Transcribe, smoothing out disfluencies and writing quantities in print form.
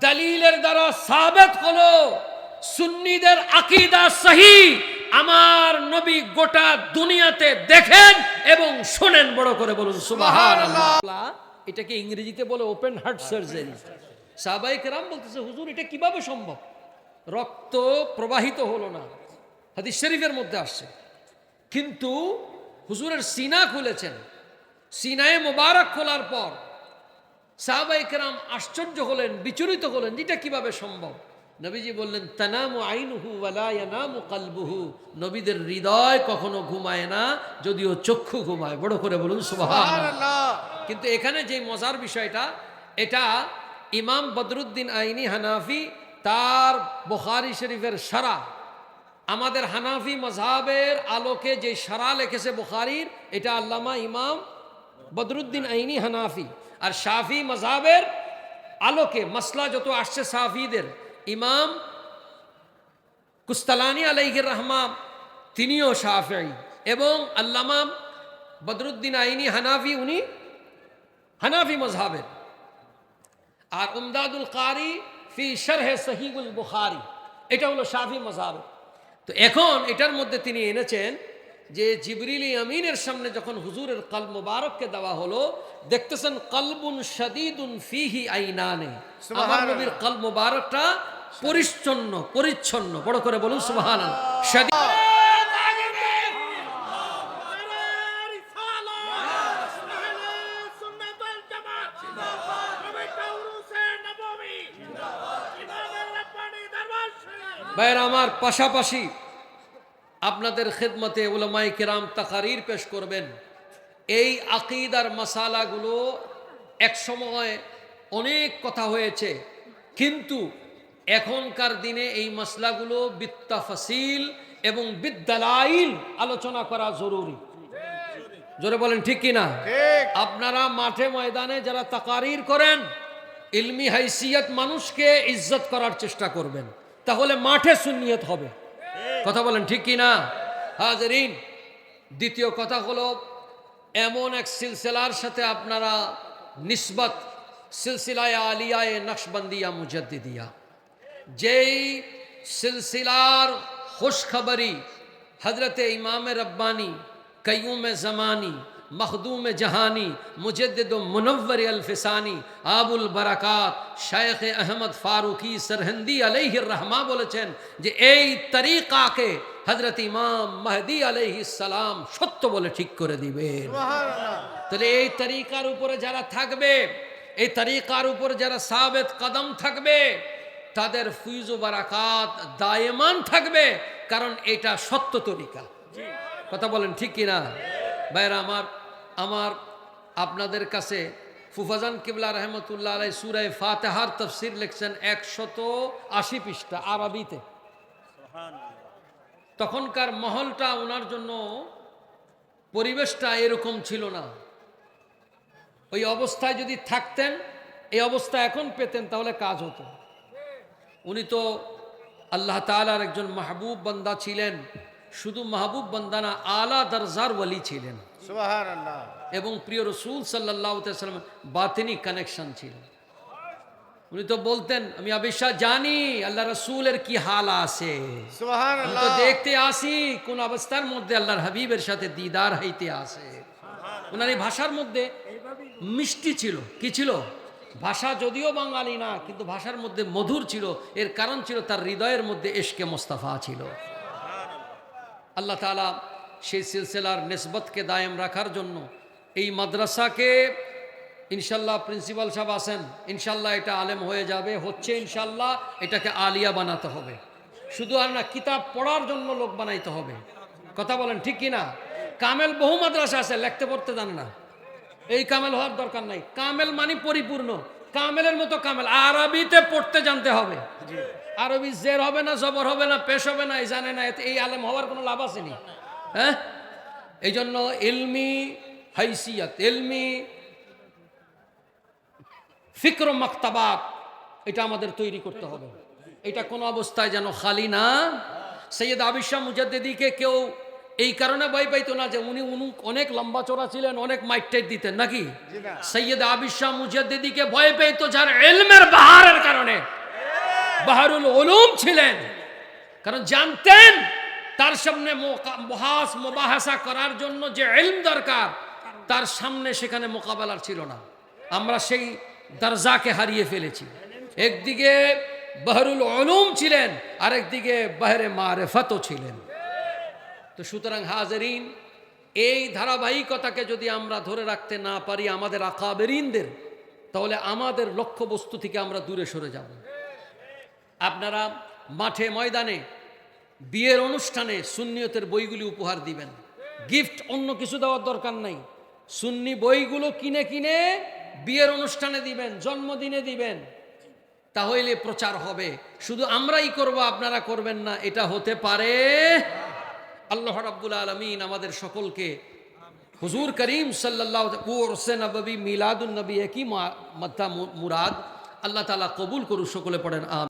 দলিলের দ্বারা সাবিত হলো সুন্নিদের আকীদা সহি। আমার নবী গোটা দুনিয়াতে দেখেন এবং শোনেন। বড় করে বলুন সুবহানাল্লাহ। এটাকে ইংরেজিতে বলে ওপেন হার্ট সার্জারি। সাহাবায়ে কেরাম বলতেছে, হুজুর এটা কিভাবে সম্ভব? রক্ত প্রবাহিত হলো না, হাদিস শরীফের মধ্যে আসছে। কিন্তু হুজুরের সিনা খুলেছেন। সিনায়ে মোবারক খোলার পর সাহাবায়ে কেরাম আশ্চর্য হলেন, বিচলিত হলেন, এটা কিভাবে সম্ভব? নবীজি বললেন, তানামু আইনুহু ওয়ালা ইয়ানামু কলবুহু। নবীদের হৃদয় কখনো ঘুমায় না, যদিও চক্ষু ঘুমায়। বড় করে বলুন সুবহানাল্লাহ। কিন্তু এখানে যে মজার বিষয়টা, এটা ইমাম বদরুদ্দিন আইনি হানাফি তার বুখারী শরীফের শারা, আমাদের হানাফি মাযহাবের আলোকে যে শারা লিখেছে বুখারীর, এটা আল্লামা ইমাম বদরুদ্দিন আইনি হানাফি। আর শাফি মাযহাবের আলোকে মাসলা যত আসছে শাফিদের, ইমাম কুস্তালানি আলাইহির রহমা তিনিও শাফিঈ, এবং আল্লামা বদরুদ্দিন আইনি হানাফি, উনি হানাফি মাযহাবের। আর উমদাদুল কারি ফি শরহ সহিহুল বুখারী, এটা হলো শাফি মাযহাবের। তো এখন এটার মধ্যে তিনি এনেছেন যে জিবরিল আমিনের সামনে যখন হুজুরের কলব মুবারককে দেওয়া হলো, দেখতেছেন কলবুন শাদীদুন ফিহি আইনানে। আমার নবীর কলব মুবারকটা পরিচ্ছন্ন পরিচ্ছন্ন। বড় করে বলুন সুবহানাল্লাহ। শাদীদ ভাইয়েরা আমার, পাশাপাশি আপনাদের খেদমতে উলামায়ে কেরাম তাকারীর পেশ করবেন। এই আকীদার মাসালাগুলো এক সময় অনেক কথা হয়েছে, কিন্তু এখনকার দিনে এই মাসলাগুলো বিত্তাফাসিল এবং বিদ্দালাইল আলোচনা করা জরুরি। জোরে বলেন ঠিক কিনা? আপনারা মাঠে ময়দানে যারা তাকারীর করেন, ইলমি হাইসিয়ত মানুষকে ইজ্জত করার চেষ্টা করবেন, তাহলে মাঠে সুন্নিয়ত হবে। কথা বলেন ঠিক কিনা হাজরিন? দ্বিতীয় কথা হলো, এমন এক সিলসিলার সাথে আপনারা নিসবত, সিলসিলায়ে আলিয়ায়ে নকশবন্দিয়া মুজাদ্দিদিয়া, যেই সিলসিলার খুশখবরি হজরতে ইমাম রব্বানী, কাইয়ুম জমানি, মখদুম জাহানি, মুজদ্দিদ মুনव्वर আল-ফিসানি, আবুল বারাকাত শাইখ আহমদ ফারুকি সরহন্দি আলাইহির রহমা বলেছেন যে এই তরিকাকে হযরত ইমাম মাহদী আলাইহিস সালাম সত্য বলে ঠিক করে দিবেন। সুবহানাল্লাহ। তাহলে এই তরিকার উপরে যারা থাকবে, এই তরিকার উপরে যারা সাবিত কদম থাকবে, তাদের ফয়জ ও বারাকাত দায়মান থাকবে, কারণ এটা সত্য তরিকা। কথা বলেন ঠিক কিনা ভাইরা আমার আপনাদের কাছে ফুফাজান কিবলা রহমতুল্লাহ আলাই সূরা ফাতিহার তাফসীর লিখছেন 180 পৃষ্ঠা আরবিতে। তখনকার মহলটা, ওনার জন্য পরিবেশটা এরকম ছিল না। ওই অবস্থায় যদি থাকতেন, এই অবস্থা এখন পেতেন, তাহলে কাজ হতো। উনি তো আল্লাহ তাআলার একজন মাহবুব বান্দা ছিলেন, শুধু মাহবুব বান্দা না, আলা দরজার ওলি ছিলেন। সুবহানাল্লাহ। এবং প্রিয় রাসূল সাল্লাল্লাহু আলাইহি ওয়াসাল্লাম বাতিনি কানেকশন ছিল। উনি তো বলতেন, আমি অবশ্যই জানি আল্লাহ রাসূলের কি হাল আছে। সুবহানাল্লাহ। তো দেখতে আসি কোন অবস্থার মধ্যে আল্লাহর হাবিবের সাথে দিদার হইতে আসে। ওনার এই ভাষার মধ্যে মিষ্টি ছিল। কি ছিল? ভাষা যদিও বাঙালি না, কিন্তু ভাষার মধ্যে মধুর ছিল। এর কারণ ছিল তার হৃদয়ের মধ্যে ইশকে মুস্তাফা ছিল। আল্লাহ তাআলা সেই সিলসিলার নিসবতকে দায়েম রাখার জন্য এই মাদ্রাসাকে ইনশাল্লাহ, প্রিন্সিপাল সাহেব আছেন, ইনশাল্লাহ এটা আলেম হয়ে যাবে, হচ্ছে ইনশাল্লাহ। এটাকে আলিয়া বানাতে হবে, শুধু আর না, কিতাব পড়ার জন্য লোক বানাইতে হবে। কথা বলেন ঠিক কিনা? কামেল বহু মাদ্রাসা আছে, লিখতে পড়তে জানে না, এই কামেল হওয়ার দরকার নাই। কামেল মানে পরিপূর্ণ, কামেলের মতো কামেল আরবিতে পড়তে জানতে হবে। আরবি জের হবে না, জবর হবে না, পেশ হবে না, এই জানে না, এই আলেম হওয়ার কোনো লাভ আছে নি? হ্যাঁ, এই জন্য ইলমি হাইসিয়ত, ইলমি ফিকর মাকতাবাত, এটা আমাদের তৈরি করতে হবে। এটা কোনো অবস্থায় যেন খালি না। সৈয়দ আবিদ শাহ মুজাদ্দিদিকে কেউ এই কারণে ভয় পাইতো না যে উনি অনেক লম্বা চড়া ছিলেন, অনেক মাইক টাইট দিতেন নাকি। সৈয়দ আবিদ শাহ মুজাদ্দিদিকে ভয় পাইতো যার ইলমের বাহারের কারণে, বাহারুল উলুম ছিলেন, কারণ জানতেন তার সামনে মুবাহাসা করার জন্য যে ইলম দরকার তার সামনে সেখানে মোকাবেলার ছিল না। আমরা সেই দরজাকে হারিয়ে ফেলেছি। একদিকে বাহরুল উলুম ছিলেন, আরেকদিকে বাহরে মারিফাতও ছিলেন। তো সুতরাং হাজেরিন, এই ধারাবাহিকতাকে যদি আমরা ধরে রাখতে না পারি আমাদের আকাবেরিনদের, তাহলে আমাদের লক্ষ্যবস্তু থেকে আমরা দূরে সরে যাব। আপনারা মাঠে ময়দানে বিয়ের অনুষ্ঠানে সুন্নিয়তের বইগুলি উপহার দিবেন, গিফট অন্য কিছু দেওয়ার দরকার নাই। সুন্নি বইগুলো কিনে কিনে বিয়ের অনুষ্ঠানে দিবেন, জন্মদিনে দিবেন, তাহলে প্রচার হবে। শুধু আমরাই করব, আপনারা করবেন না, এটা হতে পারে। আল্লাহ রাব্বুল আলামিন আমাদের সকলকে হুজুর করিম সাল্লাল্লাহু আলাইহি ওয়াসাল্লাম নবী মিলাদুন নবী একই মাত্রা মুরাদ আল্লাহ তাআলা কবুল করুন। সকলে পড়েন আমিন।